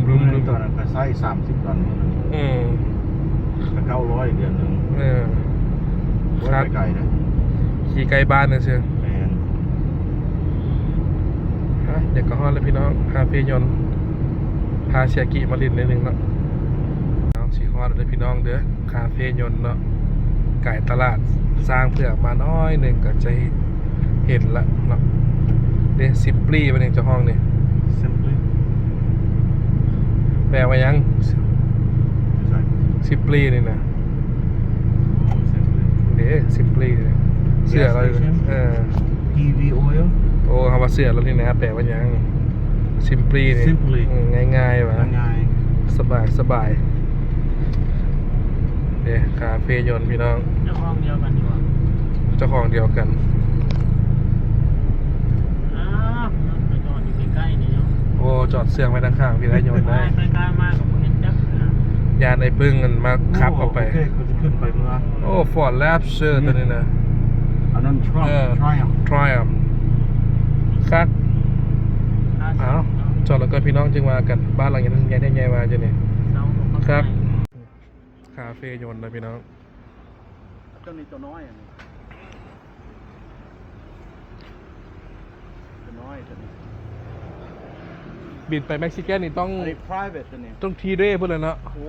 Speaker 3: ตัวนั้นก็ใช้30 ตันมื้อนึง
Speaker 1: อืม
Speaker 3: ก็900เดือนนึง
Speaker 1: ครับ
Speaker 3: ไกลนะ
Speaker 1: ขี่ไกลบ้านนะเชียว
Speaker 3: แม่น
Speaker 1: เด็กก็ฮอดแล้วพี่น้องคาเฟ่ยนต์พาเชียกิมาลินนิดนึงเนาะน้องสีฮอดเลยพี่น้องเด้อคาเฟ่ยนต์เนาะไก่ตลาดสร้างเพื่อมาน้อยหนึ่งก็จะเห็นละเนาะเด้ซิปลี่เป็นเองเจ้าห้องนี่
Speaker 3: simply
Speaker 1: แปลว่ายัง
Speaker 3: ใช่
Speaker 1: ซิปลี่นี่นะ
Speaker 3: simply
Speaker 1: เด้ซิปลี่เสื้อเรา
Speaker 3: EV oil
Speaker 1: โอ้คำว่าเสื้อเรานี่นะแปลว่ายังซิมปลี่นี่
Speaker 3: Simply
Speaker 1: ง่ายๆวะ
Speaker 3: ง่าย
Speaker 1: สบายเด้คาเฟ่ยนต์พี่น้อง
Speaker 2: เจ้าของเดียวกันดีกว่า
Speaker 1: เจ้าของเดียวกัน
Speaker 2: อ้าวไปจอดอยู่ใกล้ๆนี่เนาะ
Speaker 1: โอ้จอดเสื่องไว้ด้านข้างพี่ได้ยนต์ได้
Speaker 2: ไปใกล้ๆมากกับเห็นจักนะ
Speaker 1: ยานไอ้พึ่งมันมาขับออกไป
Speaker 3: โอเคเขาจะขึ้นไปเมื่อ
Speaker 1: โอ้ฟอร์ดแลบเชอร์ตัวนี้นะ
Speaker 3: อันนั้น Triumph
Speaker 1: ทรอยอ่ะคัก
Speaker 2: 50
Speaker 1: อ้าวจอดแล้วก็พี่น้องจึงมากันบ้านหลังนี้ใหญ่ได้ใหญ่มาจ้ะนี่
Speaker 2: เสาตก
Speaker 1: ครับ
Speaker 2: ข้างใน
Speaker 1: คาเฟ่ยนต์นะพี่น้อง
Speaker 3: เจ้านี่เจ้าน้อยอันนี้เจ้าน้อยตัวนี้
Speaker 1: บินไปเม็กซิกันนี่ต้อง
Speaker 3: อันนี้ private ตัวนี้
Speaker 1: ต้องทีเร่เพื่อนเลยเนาะ
Speaker 3: โอ้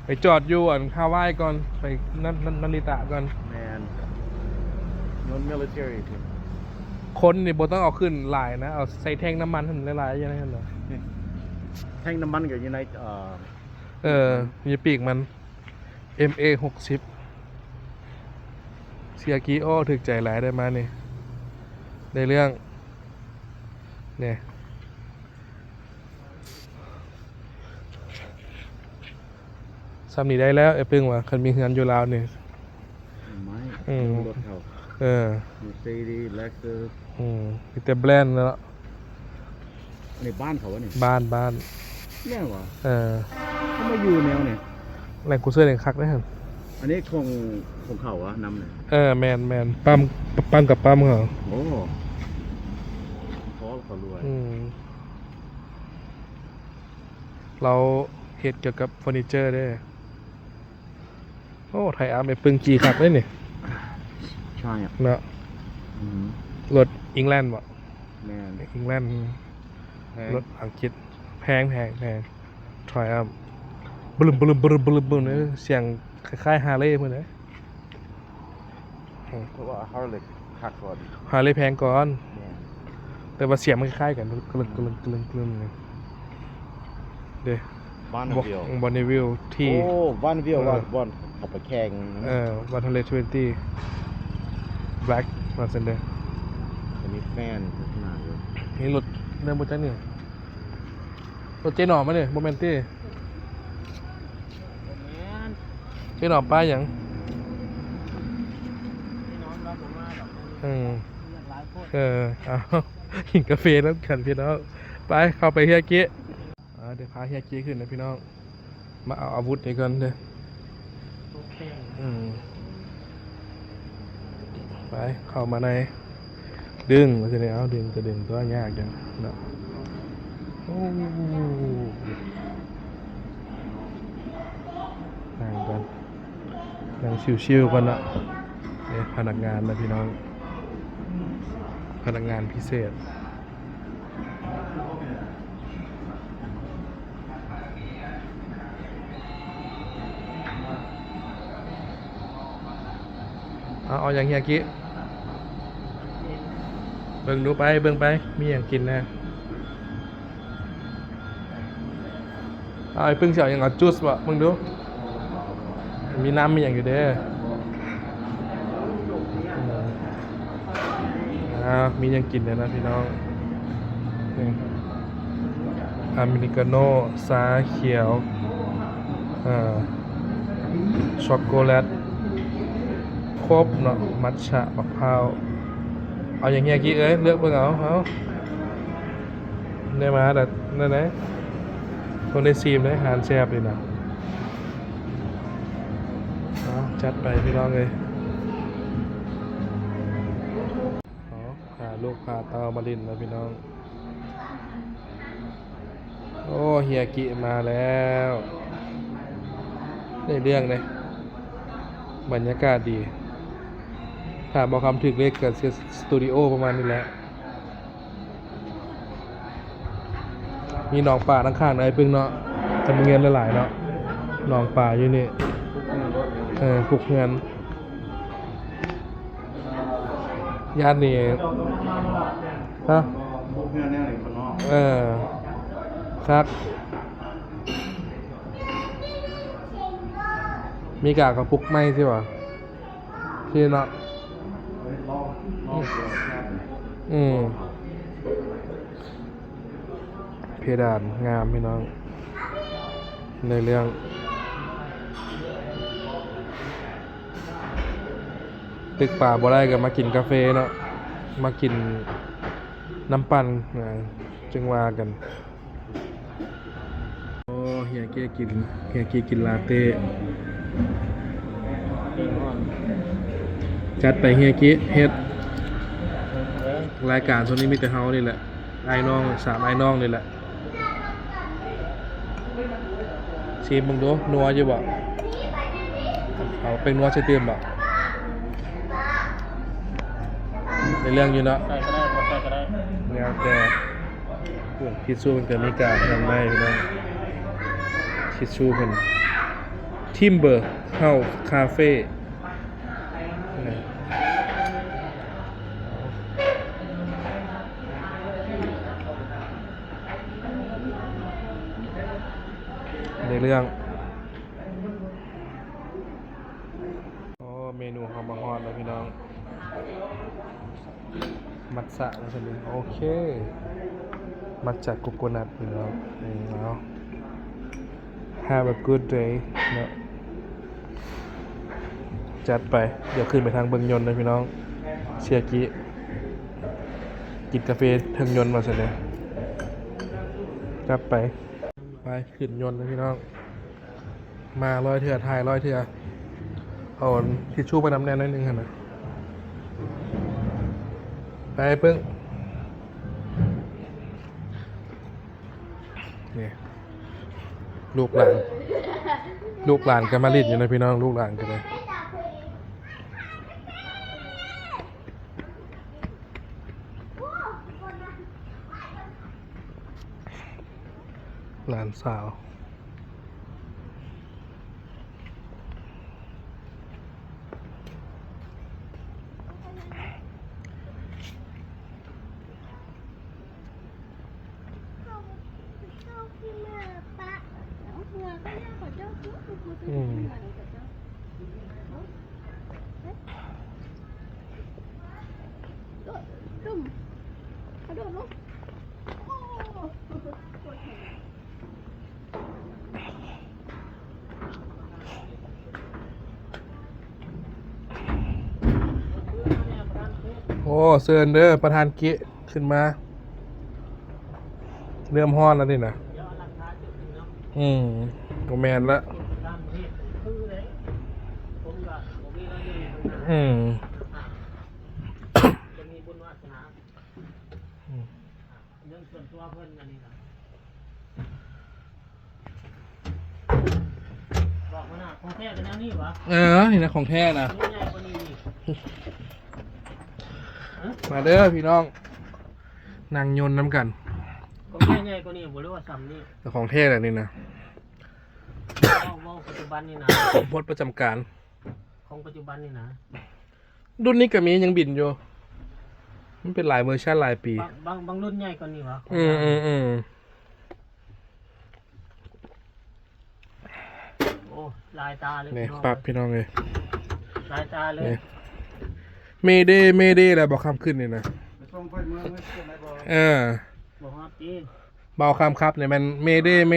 Speaker 1: ไปจอดอยู่อันฮาวายก่อนไปนันริตะก่อน
Speaker 3: แมนยนต์ military สิ
Speaker 1: คนนี่บ่ต้องเอาขึ้นหลายนะเอาใส่แท่งน้ำมันให้มันหลายๆอย่างนั้นเหรอ
Speaker 3: แท่งน้ำมันกับยูไนต์
Speaker 1: มีปีกมัน MA 60เสียกี้อ้อถึกใจหลายได้มานี่ได้เรื่องเนี่ยซ้ำนี่ได้แล้วไอ้ปึ้งว่ะคันมีเงินอยู่ลาวนี่
Speaker 3: ไม่
Speaker 1: อืม
Speaker 3: รถเขา Mercedes Lexus
Speaker 1: มีแต่แบรนด์แล้ว
Speaker 3: อันนี้บ้านเขาวะนี่
Speaker 1: บ้าน
Speaker 3: แน่วะ
Speaker 1: เขา
Speaker 3: เขามาอยู่แนวเนี่ย
Speaker 1: แหล่งกูเสื้อแหล่งคักได้เหรอ
Speaker 3: อันนี้ของเขาวะนำเนี่ย
Speaker 1: แมนปั๊มกับปั๊มเหรอ
Speaker 3: โอ้เพราะเขารวย
Speaker 1: เราเฮ็ดเกี่ยวกับเฟอร์นิเจอร์ได้โอ้ไทยอาร์มไปปึงจีคักได้นี่
Speaker 3: ใช่อ่ะ
Speaker 1: เนาะรถอังกฤษบ่
Speaker 3: แมน
Speaker 1: อังกฤษ
Speaker 3: แพง
Speaker 1: รถอังกฤษแพงไทยอาร์มบึ้มเนี่ยเสียงคล้ายๆฮาร์เลย์เพิ่นเด้
Speaker 3: เพราะว่าฮาร์เลย์คักก่อน
Speaker 1: ฮาร์เลย์แพงก่อน
Speaker 3: แม่น
Speaker 1: แต่ว่าเสียงมันคล้ายกันกลึงเนี่ยเด้
Speaker 3: บ้านวิว
Speaker 1: บอนนิวิลที่
Speaker 3: โอ้บ้านวิวว่าบอลเขาไปแข่งนะ
Speaker 1: 120 Black มาเซนเดอร์
Speaker 3: จะมีแฟนพัฒนาอยู่
Speaker 1: นี่รถเริ่มบนจังนี่รถเจหน่อมาเนี่ยโมเมนตี้
Speaker 2: แม่น
Speaker 1: เจหน่อป้ายหยัง
Speaker 2: พี่น้องรับผมมาแบบ
Speaker 1: เออ
Speaker 2: เรียกหลายคน
Speaker 1: เอาหินกาแฟแล้วกันพี่น้องไปเข้าไปเฮียเกี้เดี๋ยวพาเฮียเกี้ขึ้นนะพี่น้องมาเอาอาวุธนี่ก่อนเด้อ
Speaker 2: โอเค
Speaker 1: ไปเข้ามาในดึงมาสิเนี่ยเอาดึงจะดึงตัวยากจังเนาะโอ้นั่งกันนั่งชิวๆกันเนาะ เนี่ยพนักงานนะพี่น้องพนักงานพิเศษเอาอย่างเฮียกี้เบิ่งดูไปเบิ่งไปมีอย่างกินแน่เอาไอ้ปึ้งเสียวอย่างเอาจุสวะมึงดูมีน้ำมีอย่างอยู่เด้มีอย่างกินเลยนะพี่น้องนี่อเมริกาโน่ชาเขียวช็อกโกแลตครบเนาะมัทฉะมะพร้าวเอาอย่างเงี้ยกี้เอ้ยเลือกเบิ่งเอาได้มาแต่นั่นไหนคนได้ซีมได้หานแซ่บเลยนะจัดไปพี่น้องเลยพาลูกพาเต้ามาลินนะพี่น้องโอ้เฮียกิมาแล้วได้เรื่องเลยบรรยากาศดีถ้าบอกคำถึกเลขกับสตูดิโอประมาณนี้แหละมีหนองป่าทั้งข้างเลยพึ่งเนาะจะมีเงินหลายๆเนาะหนองป่าอยู่นี่ปลุกเงินญาตินี่ฮะ
Speaker 3: พวกเพื่อนเนี่ยคนนอก
Speaker 1: ครับมีกากระปุกไหมใช่ป่ะพี่เนาะเพดานงามพี่น้องในเรื่องตึกป่าบ่ได้ก็มากินกาแฟเนาะมากินน้ำปั่นจึงว่ากันโอ้เฮียเกีกินลาเต้จัดไปเฮียกี้เฮ็ดรายการส่วนนี้มีแต่เฮานี่แหละไอ้น้อง3ไอ้น้องนี่แหละชิมมึงดูนัวอยู่บ่เอาเป็นนัวใช่เติมบ่ในเรื่องอยู่เนาะ
Speaker 2: ใส่ก็ได้บ่ใส่ก็ได้
Speaker 1: แนวแต่ทิชชู่เป็นเกิดมีกาทำได้พี่น้องทิชชู่เป็นทิมเบอร์เฮาคาเฟ่ในเรื่องเมนูฮอมฮอนแล้วพี่น้องมัทฉะนะใช่ไหมโอเคมัทฉะโกโกนัทพี่น้องแล้ว have a good day เนาะจัดไปเดี๋ยวขึ้นไปทางเบิงยนต์นะพี่น้องเชียกิกินกาแฟเทิงยนต์มาเสร็จเลยจัดไปขึ้นยนต์นะพี่น้องมา100 เทื่อถ่าย100 เทื่อเอาทิชชู่ไปน้ำแน่นนิดนึงค่ะนะไปเพิ่งนี่ลูกหลานกันมาลิดอยู่นะพี่น้องลูกหลานกันเลยหลานสาวโอ้เซิร์นเด้อประธานกิขึ้นมาเริ่มฮ้อนแล้วนี่นะโอแมนละ
Speaker 2: จะมีบุญวาสนาเรื่องส่วนตัวเพิ่นอันนี้นะบอกว่าน่ะของแท้กันแนวนี้วะ
Speaker 1: นี่นะของแท้นะ
Speaker 2: นี่ใหญ่กว่านี้นี่
Speaker 1: มาเด้อพี่น้องนั่งยนต์น้ำกัน
Speaker 2: ก็ใหญ่ๆกว่านี้บ่รู้ว่าซ้ำนี่
Speaker 1: แต่ของเทศอันนี้นะ
Speaker 2: ว่าปัจจุบันนี่นะ
Speaker 1: พดประจำการ
Speaker 2: ของปัจจุบันนี่นะ
Speaker 1: รุ่นนี้ก็มียังบินอยู่มันเป็นหลายเวอร์ชันหลายปี
Speaker 2: บางรุ่นใหญ่กว่านี้วะ
Speaker 1: อืม
Speaker 2: โอ้ลายตาเลย
Speaker 1: นี่
Speaker 2: พี่น้อง
Speaker 1: ปรับพี่น้องเลย
Speaker 2: ลายตาเลย
Speaker 1: นี่เมเดแล้วบอกคำขึ้นนี่นะ
Speaker 3: ไปส่งไปเมืองไม่ใช่ไหมบ่
Speaker 2: บอกว่าปี
Speaker 1: เบาคำครับเนี่ยมันเมเด
Speaker 3: ห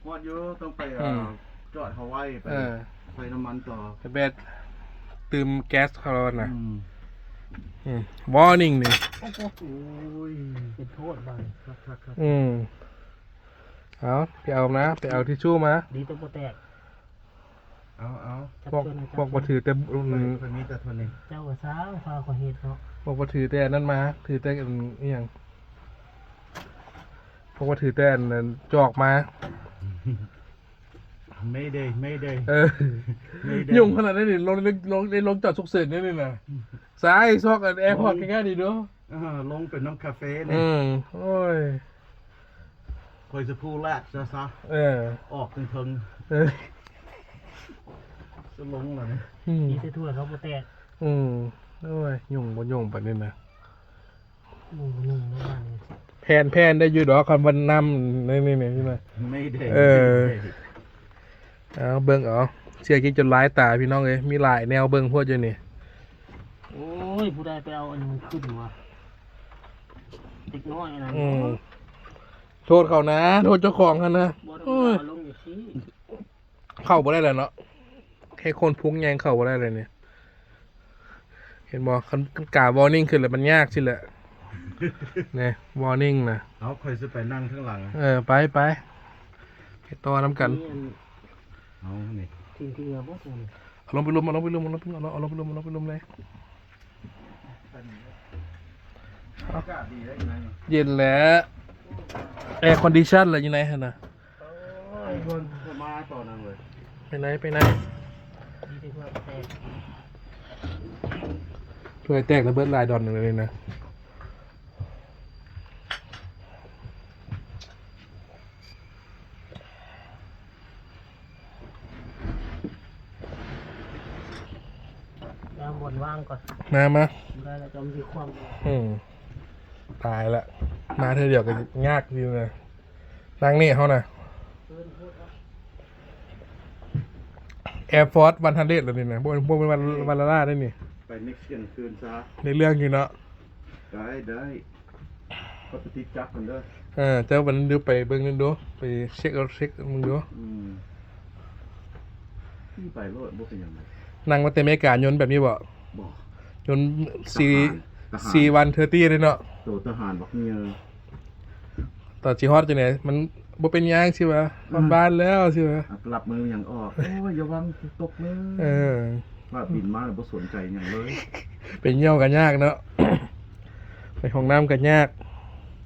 Speaker 3: มดอยู่ต้องไปจอดฮาวายไปใส่น้ำมันต่อ
Speaker 1: ไปเบสตืมแก๊สเขาแล้วนะ
Speaker 3: อืม
Speaker 1: วอร์นิ่งนี่
Speaker 2: โอ้ยเป็นโทษบ้างครับ
Speaker 1: เอาไปเอานะไปเอาทิชชู่มา
Speaker 2: ดีตัวโปรแตก
Speaker 3: เอา
Speaker 2: จับ
Speaker 1: บอก
Speaker 2: เกินนะ
Speaker 1: บอกว่าถือแต่
Speaker 3: คนนี้แต่ทนเอง
Speaker 2: เจ้าก็สร้างฟ้าขอเหตุเนาะ
Speaker 1: บอกว่าถือแต่อันนั่นมา ถือแต่อันนี่ยังบอกว่าถือแต่อันนั้นจอกมา
Speaker 3: ไม่ได้
Speaker 1: ไม่ยุ่งขนาดนั้นนี่ลงจอดฉุกเฉินนี่นะซ้ายซอกอันแอร์พอร์ตง่ายๆดีเนาะ
Speaker 3: ลงเป็นน้ำคาเฟ่เนี่ย
Speaker 1: โอ้ย
Speaker 3: คอยจะพูดแรกซะ ออกถึงจะลงเหรอเนี่ย
Speaker 2: ดีแต่ทั่วเขาโปรแตก
Speaker 1: โอ้ยยุ่งบ่ยุ่งไปนี่นะ
Speaker 2: นุ่มๆบ้านนี่
Speaker 1: แพนได้อยู่ดอกคันวันนำนี่ใช่ไหม
Speaker 3: ไม่ได้
Speaker 1: เอาเบิ่งเอาเสียกินจนร้ายตาพี่น้องเลยมีหลายแนวเบิ่งพวกอยู่นี่
Speaker 2: โอ้ยผู้ใดไปเอาอันนี้มันขึ้นวะเด็กน้อยนะ
Speaker 1: โทษเขานะโทษเจ้าของกันนะ
Speaker 2: บ่ได้
Speaker 1: โอ้ย
Speaker 2: เอาลงอยู่ที่
Speaker 1: เข้าบ่ได้เลยเนาะแค่คนพุงแยงเข้าบ่ได้เลยเนี่ยเห็นบ่คันกาวอร์นิ่งขึ้นแล้วมันยากสิแหละเนี่ยวอร์นิ่งนะ
Speaker 3: เอาคอยจะไปนั่งข้างหลัง
Speaker 1: ไปต่อน้ำกัน
Speaker 3: เอานี่
Speaker 2: ทิ้งๆเอาบ่ตัวนี้
Speaker 1: เอาลงไปลุมเลย
Speaker 3: อากาศดีได้ยังไง
Speaker 1: เย็นแล้วแอร์คอนดิชันอะไรยังไงฮะนะ
Speaker 3: คนจะมาต่อนั่งเลย
Speaker 1: ไปไหน
Speaker 2: ดีแต่ทั่วโปรแตก
Speaker 1: ช่วยแตกระเบิดลายดอนหนึ่งเลยนะ
Speaker 2: แล้วบนว่างก่อน
Speaker 1: มา
Speaker 2: ได้แล้วจะมีความ
Speaker 1: ตายละมาเธอเดียวกันยากดีเลยนั่งนี่เขานะแอร์ฟอร์ส100เลยนี่นะพวกเป็นวันละล่าได้นี่
Speaker 3: ไปเน็กซ์กันคืนซะ
Speaker 1: ในเรื่องอยู่เนาะ
Speaker 3: ได้ก็ไปติดจับกันเด้อ
Speaker 1: เจ้าวันนั้นดูไปเบิ่งนั่นดูไปเช็คมึงดู
Speaker 3: ที่ไปรถบ่เป็นยังไง
Speaker 1: นั่งมาเต็มอากาศยนต์แบบนี้บ่
Speaker 3: บอก
Speaker 1: ยนต์430เลยเนาะ
Speaker 3: ตัวทหารบอกเมีย
Speaker 1: ต่อจีฮอตจังไหนมันบ่เป็นหยังสิวะบ้านแล้วสิวะ
Speaker 3: กลับมืออย่างออก โอ้ยอย่าวังตกเลย ว่าบินมาแล้วบ่สนใจอย่างเลย
Speaker 1: เป็นเยี่ยวกันยากเนาะ ไปห้องน้ำกันยาก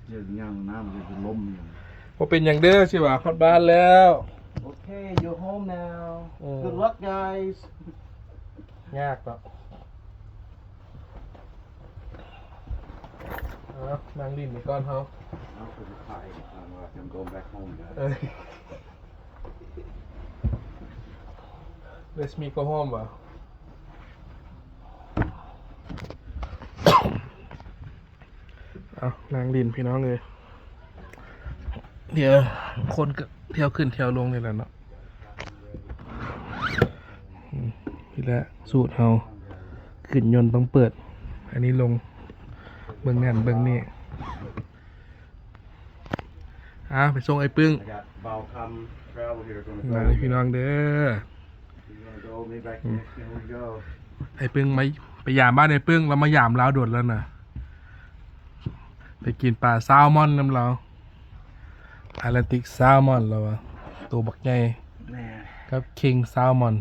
Speaker 3: เรื่องย่างน้ำมันจะล้มอย่าง
Speaker 1: พอเป็นอย่างเด้อสิวะฮอดบ้านแล้ว
Speaker 3: โอเค you're home now
Speaker 1: Mm.
Speaker 3: good luck guys
Speaker 1: ยากเนาะนั่งดินไปก่อนเขา
Speaker 3: เอาไปถ่ายว่า I'm going back home guys
Speaker 1: เอ้ย Let's me go home ว่ะเอานั่งดินพี่น้องเลยเดี๋ยวคนก็เที่ยวขึ้นเที่ยวลงเลยแหละเนาะนี่แหละสูตรเฮาขึ้นยนต์ต้องเปิด อันนี้ลงเบื้องนั่นเบื้องนี้ไปส่งไอ้ปึ้ง
Speaker 3: I got Balcom travel here gonna
Speaker 1: มา
Speaker 3: go
Speaker 1: เลยพี่น้องเด้อ
Speaker 3: you gonna go maybe back to Mexico we go
Speaker 1: ไอ้ปึ้งไปยามบ้านไอ้ปึ้งเรามายามลาวโดดแล้วนะไปกินปลาแซลมอนน้ำเราอาร์ติกแซลมอนเราอะตัวบักใหญ่
Speaker 3: แม่
Speaker 1: กับคิงแซลมอน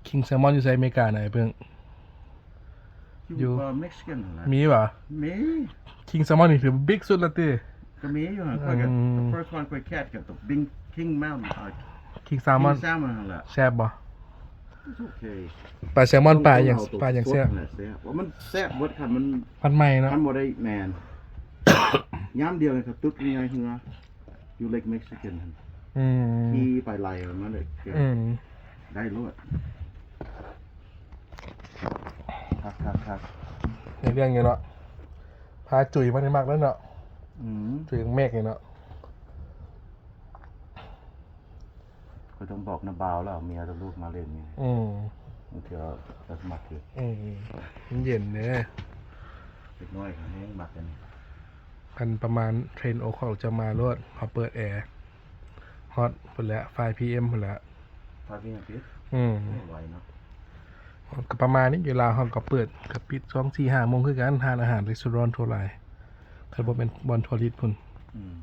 Speaker 1: คิงแซลมอนอยู่ในอเมริกาไหนเพิ่ง
Speaker 3: อยู่ Mexican เหรอ
Speaker 1: มีป่ะ
Speaker 3: มี
Speaker 1: คิงแซลมอนนี่ถือบิ๊กสุดละตี
Speaker 3: ก็มีอยู่ฮะก็ the first one ก็ catch กับ the big king mountain
Speaker 1: คิงแซลมอน
Speaker 3: king salmon นั่นแหละ
Speaker 1: แซ่บบ่
Speaker 3: โอเค
Speaker 1: ปลาแซลมอนปลาอย่างแซ่บ
Speaker 3: ว่ามันแซ่บเบิดคันมัน
Speaker 1: พันใหม่เนาะ
Speaker 3: คันบ่ได้แมน ย้ำเดียวเลยครับตึกนี่ไงเฮืออยู่เล็กเม็กซิกัน
Speaker 1: อืม
Speaker 3: ที่ไปไล่มันเลย
Speaker 1: อืม
Speaker 3: ได้รวดครับ
Speaker 1: ในเรื่องอยู่เนาะพาจุ๋ยมาได้มากแล้วเนาะ
Speaker 3: อืม
Speaker 1: จุ๋ยกับเมฆเลยเนาะ
Speaker 3: ก็ต้องบอกนะบ่าวแล้วเมียกับลูกมาเล่นนี่
Speaker 1: อืม
Speaker 3: บางทีเราจะสมัครอยู่
Speaker 1: อืมมันเย็นเนี่ย
Speaker 3: เล็กน้อยครับแห้งมักกัน
Speaker 1: กันประมาณเทรนโอคอลจะมาลวดเขาเปิดแอร์ฮอตหมดแล้ว5 PM หมดแล้ว
Speaker 3: พาพี่ยังปิด
Speaker 1: อืม
Speaker 3: ไหวเนาะ
Speaker 1: ก็ประมาณนี้เวลาห้องก็เปิดกับปิด2-4-5 โมงคือกันทานอาหารรีสอร์ททั่วไปคันบ่เป็นบอลทัวริสต์พุ่น
Speaker 3: อืม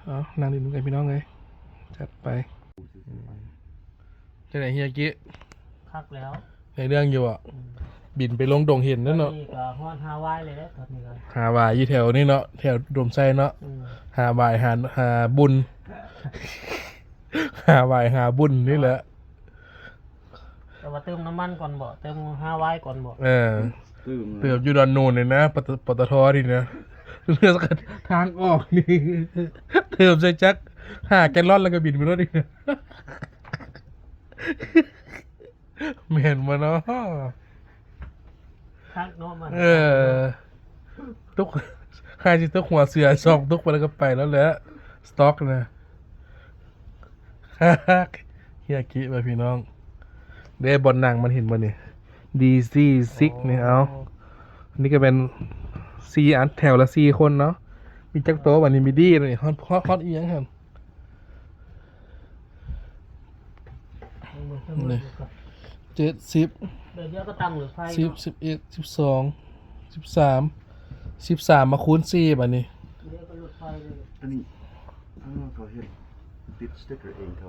Speaker 1: เอานั่งดินกันพี่น้องเลยจัดไปจะไหนเฮียกี้
Speaker 2: คักแล้ว
Speaker 1: ในเรื่องอยู่อ่ะ บินไปลงดงเห็นนั่นเนาะ
Speaker 2: นี่ก็ฮอดฮาวายเลยเด้อตอนนี้ก็
Speaker 1: หาวายอยู่แถวนี่เนาะแถวดมไซเนาะ
Speaker 2: อืม
Speaker 1: หาวายหาบุญ หาวายหาบุญนี่แหละ
Speaker 2: แต่ว่าเติมน้ำมันก่อนบ่เติมฮาวายก่อนบ่
Speaker 1: เออ
Speaker 3: ตื้ม
Speaker 1: เติมอยู่ดอนนูนเลยนะปตทนี่นะเลือกทางออกนี่เติมใส่จัก5 แกลลอนแล้วก็บินไปรถอีกนะเหม็นมาเนาะ
Speaker 2: คักเนาะมัน
Speaker 1: เออทุกใครจะต้องหัวเสือสองทุกไปแล้วก็ไปแล้วแหละสต็อกนะเฮียกิไปพี่น้องได้บอลหนังมันเห็นบ่นี่ DC6 นี่เอาอันนี้ก็เป็น4 อันแถวละ4 คนเนาะมีจักโตะวันนี้มีดีเลยฮอตอีหยังครับนี่70
Speaker 2: เดี๋ยวก็ตั้งหรือไฟ
Speaker 1: 11 12 13 13มาคูณ4บัดนี้
Speaker 2: เดี๋ยวก็รถไฟเลย
Speaker 3: อันนี้เขาเห็นติดสติ๊กเกอร์เองเขา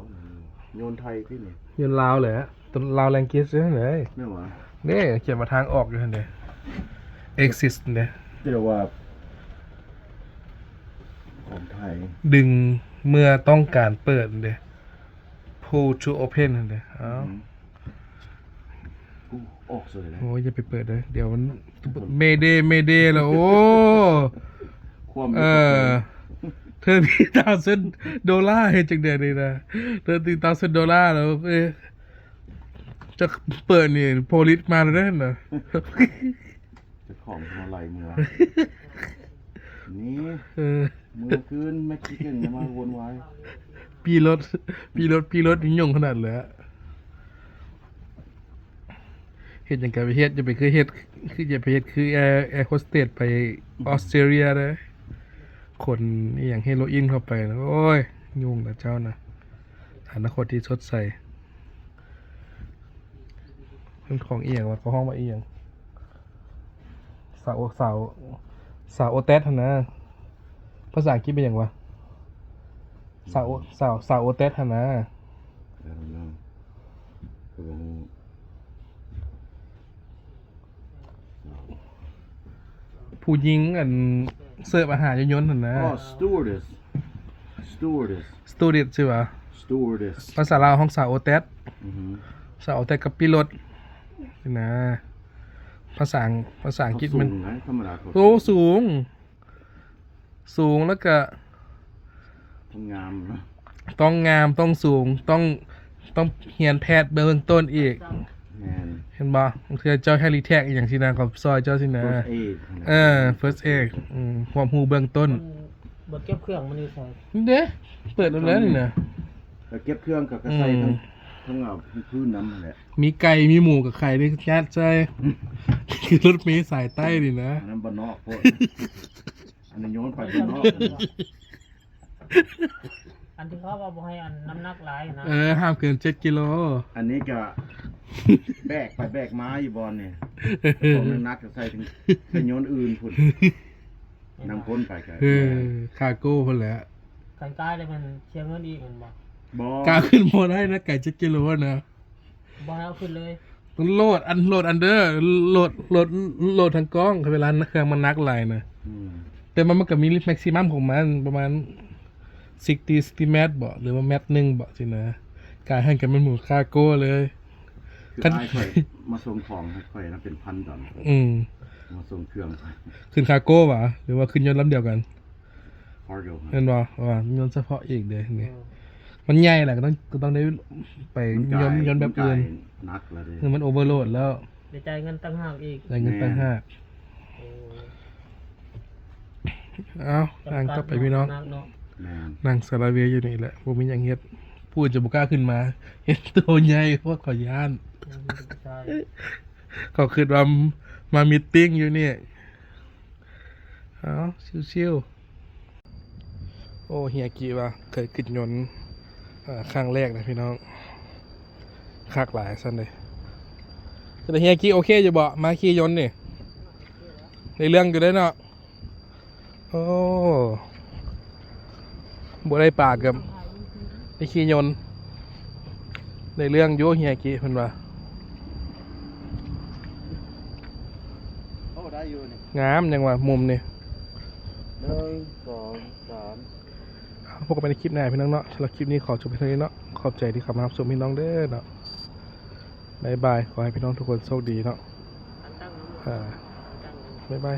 Speaker 3: โยนไทยพี่นี่
Speaker 1: เงินลาวแหละตัวลาวแรงเกสเลย
Speaker 3: ไม่หวะ
Speaker 1: นี่เขียนมาทางออกอยู่เนี่ย exist เนี่ย
Speaker 3: เดี๋ยวว่าของไทย
Speaker 1: ดึงเมื่อต้องการเปิดเนี่ย pull to open เนี่ยเอา
Speaker 3: กูออกสวยเลย
Speaker 1: โอ้ยอย่าไปเปิดเลยเดี๋ยวมันเมเดแล้วโอ้
Speaker 3: ความ
Speaker 1: เออ$30,000เห็นจังเดียวนี่นะ$30,000แล้วจะเปิดนี่โพลิสมาแล้วเนี่ยนะ
Speaker 3: จะของทำอะไรมือนี่
Speaker 1: เออ
Speaker 3: มือคืนไม่คิดกันมาวนไว้
Speaker 1: ปีรถยิ่งยงขนาดเลยอะเฮ็ดอย่างกับเฮ็ดจะไปคือเฮ็ดคืออย่าไปเฮ็ดคือแอร์โฮสเตสไปออสเตรเลียเลยคนอหย่างเฮโรอีนเข้าไปนะโอ้ยยุ่งนะเจ้านะอนาคตที่สดใสเป็นของเอียงวะก็ห้องมาเอียงสาวโอเตสหั่นนะภาษาอังกฤษเป็นหยังวะสาวโอเตสหั่นนะ
Speaker 3: แล้วน้องคือว่า
Speaker 1: ผู้หญิงอันเสิร์ฟอาหารยนต์หั่นนะ
Speaker 3: อ๋อ stewardess
Speaker 1: สตูดิโอใช่ปะ
Speaker 3: stewardess
Speaker 1: ภาษาลาวห้องสาวโอเตส
Speaker 3: อือฮึ
Speaker 1: สาวโอเตสกับปิโลตนี่นะภาษาอังกฤษมัน
Speaker 3: สูงนะธรรมดาเขา
Speaker 1: โอ้สูงแล้วก็
Speaker 3: ทำงามนะ
Speaker 1: ต้องงามต้องสูงต้องเรียนแพทย์เบื้องต้นอีก
Speaker 3: แมน
Speaker 1: เห็นบ่คือเจ้าแฮร์รี่แท็กอย่างที่นากับซอยเจ้าสินะ
Speaker 3: first aid
Speaker 1: first aid ความรู้เบื้องต้น
Speaker 2: บ่เก็บเครื่องมันนี่ใส่
Speaker 1: นี่เด้เปิดแล้วนี่นะ
Speaker 3: แล้วเก็บเครื่องกับกระใส่ทั้งเงาพื้นน้ำนั่นแหละ
Speaker 1: มีไก่มีหมูกับไข่ด้วยยัดใช่คือรถเมล์สายใต้นี่นะ
Speaker 3: อันนั้นบ้านนอกพวกอันนี้โยนไปบ้านนอก
Speaker 2: อันที่เขาว่าบ่ให้อันน้ำหนักหลายนะ
Speaker 1: ห้ามเกิน7 กิโล
Speaker 3: อันนี้ก็แบกไปแบกมาอยู่บอลเนี่ยของนักจะใส่ถึงใส่โยนอื่นพุ่นนำพ้นไปกัน
Speaker 1: คาโก้คนแหละ
Speaker 2: กันกายเลยมันเชียเงินอีกมันบ่
Speaker 3: บอก
Speaker 1: ล้าขึ้นโมได้นะไก่7 กิโลนะ
Speaker 2: บ่ให้เอาขึ้นเลย
Speaker 1: ต้องโหลดอันเดอร์โหลดทางกล้องเวลาเครื่องมันนักหลายนะ
Speaker 3: อืม
Speaker 1: แต่มันก็มีลิมิตแม็กซิมัมของมันประมาณ60 เมตรบ่หรือว่าเมตรหนึ่งบ่สินะ กลายให้กันเป็นหมูคาโก้เลย
Speaker 3: คืออ้ายข่อยมาส่งของให้ข่อยนะเป็นพันดอล
Speaker 1: อืม
Speaker 3: มาส่งเครื่องไป
Speaker 1: ขึ้นคาโก้วะหรือว่าขึ้นยนต์ลำเดียวกัน
Speaker 3: cargo
Speaker 1: เห็นบ่ว่ามียนต์เฉพาะอีกเด้นี่มันใหญ่แหละก็ต้องได้ไปยนต์แบบอื่น
Speaker 3: นักแล้วเด้
Speaker 1: คือมันโอเวอร์โหลดแล้ว
Speaker 2: ได้จ่ายเงินตั้งหากอีก
Speaker 1: ได้เงินไปห้า
Speaker 2: โอ้
Speaker 1: เอานั่งต่อไปพี่น้อง
Speaker 2: นักเนาะ
Speaker 3: แม่น
Speaker 1: นั่งสารเวอยู่นี่แหละบ่มีหยังเฮ็ดพูดจะบ่กล้าขึ้นมา เฮ็ดตัวใหญ่เพราะขอย่าน
Speaker 2: ใช่
Speaker 1: เขาคิดว่ามามีตติ้งอยู่นี่เอาชิวๆโอ้เฮียกีว่าเคยขึ้นยนต์ครั้งแรกนะพี่น้องคักหลายซั่นเลยแต่เฮียกีโอเคอยู่บ่มาขี่ยนต์นี่ในเรื่องอยู่ได้เนาะโอ้บ่ได้ปากกับไอ้ขี่ยนต์ในเรื่องอยู่เฮียกีเพิ่นว่า
Speaker 3: โอ้ได้อยู่นี่
Speaker 1: งามยังว่ามุมนี่
Speaker 3: 1 2 3
Speaker 1: พบกันในคลิปหน้าพี่น้องเนาะสำหรับคลิปนี้ขอจบเพียงเท่านี้เนาะขอบใจที่เข้ามารับชมพี่น้องเด้อเนาะบ๊ายบายขอให้พี่น้องทุกคนโชคดีเนาะ
Speaker 2: อันตั้ง
Speaker 1: บ๊ายบาย